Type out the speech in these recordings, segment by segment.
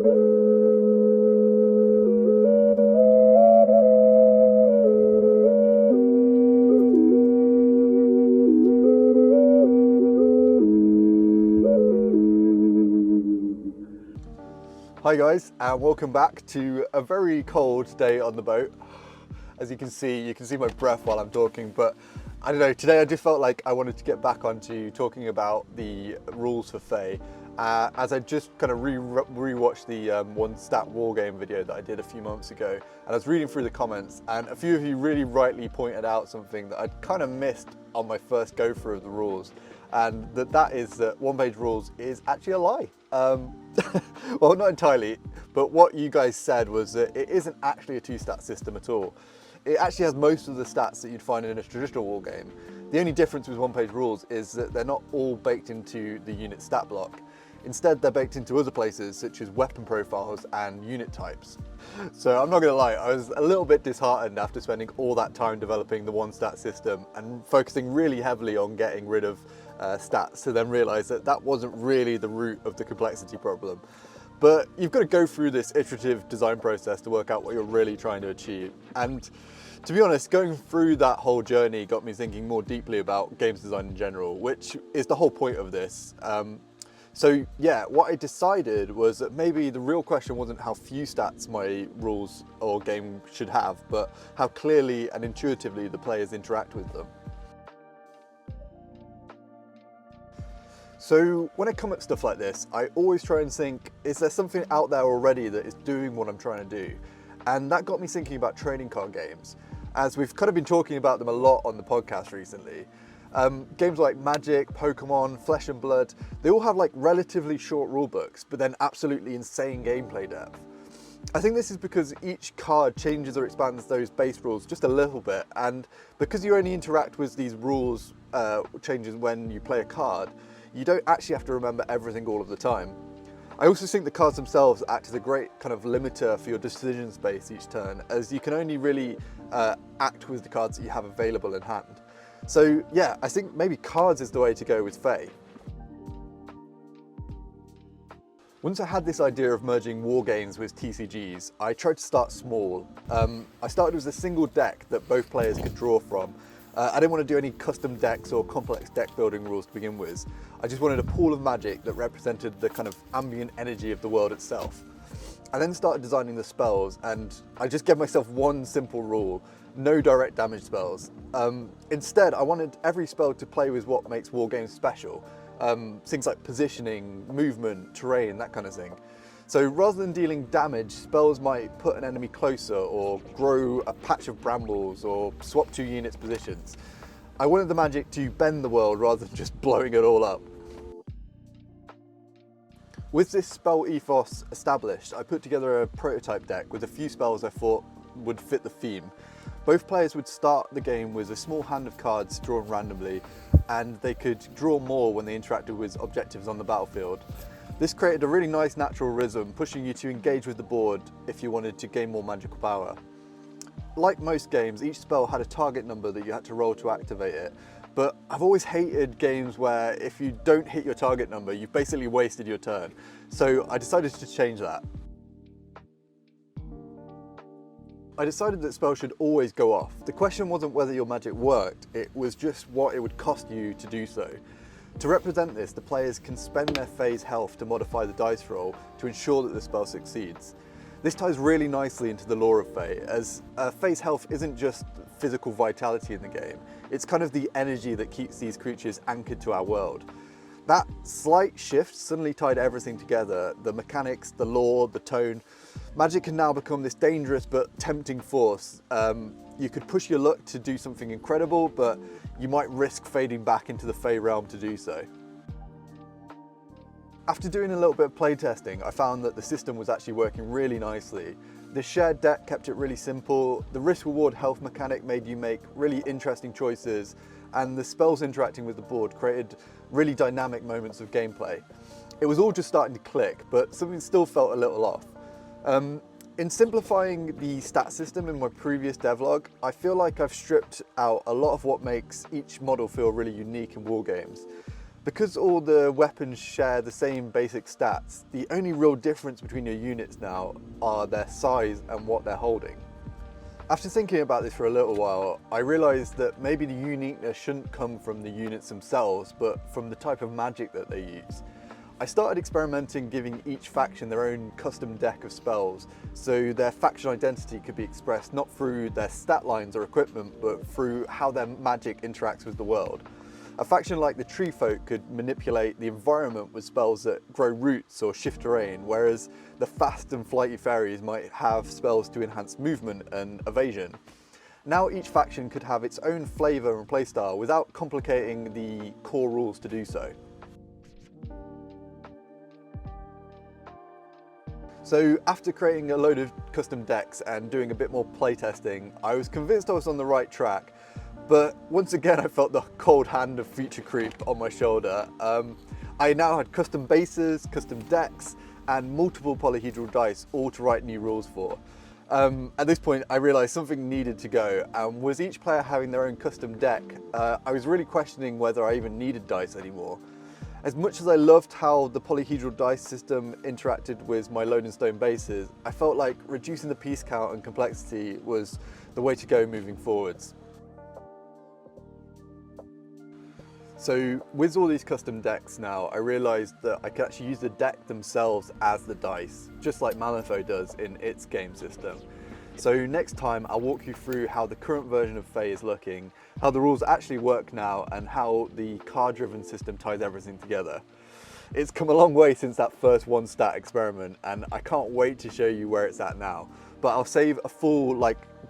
Hi guys, and welcome back to a very cold day on the boat. As you can see my breath while I'm talking, but I don't know, today I just felt like I wanted to get back onto talking about the rules for Fae, as I just kind of re-watched the one stat wargame video that I did a few months ago, and I was reading through the comments, and a few of you really rightly pointed out something that I'd kind of missed on my first go through of the rules, and that is that one-page rules is actually a lie. Well, not entirely, but what you guys said was that it isn't actually a two-stat system at all. It actually has most of the stats that you'd find in a traditional war game. The only difference with one-page rules is that they're not all baked into the unit stat block. Instead, they're baked into other places such as weapon profiles and unit types. So I'm not gonna lie, I was a little bit disheartened after spending all that time developing the one stat system and focusing really heavily on getting rid of stats to then realise that that wasn't really the root of the complexity problem. But you've got to go through this iterative design process to work out what you're really trying to achieve. And to be honest, going through that whole journey got me thinking more deeply about games design in general, which is the whole point of this. So yeah, what I decided was that maybe the real question wasn't how few stats my rules or game should have, but how clearly and intuitively the players interact with them. So when I come at stuff like this, I always try and think, is there something out there already that is doing what I'm trying to do? And that got me thinking about trading card games, as we've kind of been talking about them a lot on the podcast recently. Games like Magic, Pokemon, Flesh and Blood, they all have like relatively short rule books, but then absolutely insane gameplay depth. I think this is because each card changes or expands those base rules just a little bit, and because you only interact with these rules changes when you play a card, you don't actually have to remember everything all of the time. I also think the cards themselves act as a great kind of limiter for your decision space each turn, as you can only really act with the cards that you have available in hand. So yeah, I think maybe cards is the way to go with Fae. Once I had this idea of merging wargames with TCGs, I tried to start small. I started with a single deck that both players could draw from. I didn't want to do any custom decks or complex deck building rules to begin with. I just wanted a pool of magic that represented the kind of ambient energy of the world itself. I then started designing the spells, and I just gave myself one simple rule: no direct damage spells. Instead, I wanted every spell to play with what makes wargames special. Things like positioning, movement, terrain, that kind of thing. So rather than dealing damage, spells might put an enemy closer or grow a patch of brambles or swap two units' positions. I wanted the magic to bend the world rather than just blowing it all up. With this spell ethos established, I put together a prototype deck with a few spells I thought would fit the theme. Both players would start the game with a small hand of cards drawn randomly, and they could draw more when they interacted with objectives on the battlefield. This created a really nice natural rhythm, pushing you to engage with the board if you wanted to gain more magical power. Like most games, each spell had a target number that you had to roll to activate it, but I've always hated games where if you don't hit your target number, you've basically wasted your turn. So I decided to change that. I decided that spells should always go off. The question wasn't whether your magic worked, it was just what it would cost you to do so. To represent this, the players can spend their Fae's health to modify the dice roll to ensure that the spell succeeds. This ties really nicely into the lore of Fae, as Fae's health isn't just physical vitality in the game, it's kind of the energy that keeps these creatures anchored to our world. That slight shift suddenly tied everything together: the mechanics, the lore, the tone. Magic can now become this dangerous but tempting force. You could push your luck to do something incredible, but you might risk fading back into the Fae realm to do so. After doing a little bit of playtesting, I found that the system was actually working really nicely. The shared deck kept it really simple, the risk-reward health mechanic made you make really interesting choices, and the spells interacting with the board created really dynamic moments of gameplay. It was all just starting to click, but something still felt a little off. In simplifying the stat system in my previous devlog, I feel like I've stripped out a lot of what makes each model feel really unique in wargames. Because all the weapons share the same basic stats, the only real difference between your units now are their size and what they're holding. After thinking about this for a little while, I realised that maybe the uniqueness shouldn't come from the units themselves, but from the type of magic that they use. I started experimenting giving each faction their own custom deck of spells, so their faction identity could be expressed not through their stat lines or equipment, but through how their magic interacts with the world. A faction like the Tree Folk could manipulate the environment with spells that grow roots or shift terrain, whereas the fast and flighty fairies might have spells to enhance movement and evasion. Now each faction could have its own flavour and playstyle without complicating the core rules to do so. So after creating a load of custom decks and doing a bit more playtesting, I was convinced I was on the right track, but once again I felt the cold hand of future creep on my shoulder. I now had custom bases, custom decks, and multiple polyhedral dice, all to write new rules for. At this point I realised something needed to go, and with each player having their own custom deck, I was really questioning whether I even needed dice anymore. As much as I loved how the polyhedral dice system interacted with my Load and Stone bases, I felt like reducing the piece count and complexity was the way to go moving forwards. So with all these custom decks now, I realised that I could actually use the deck themselves as the dice, just like Malifaux does in its game system. So next time I'll walk you through how the current version of Fae is looking, how the rules actually work now, and how the card-driven system ties everything together. It's come a long way since that first one stat experiment, and I can't wait to show you where it's at now. But I'll save a full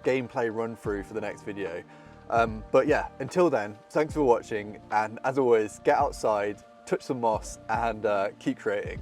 gameplay run through for the next video. But yeah, until then, thanks for watching, and as always, get outside, touch some moss, and keep creating.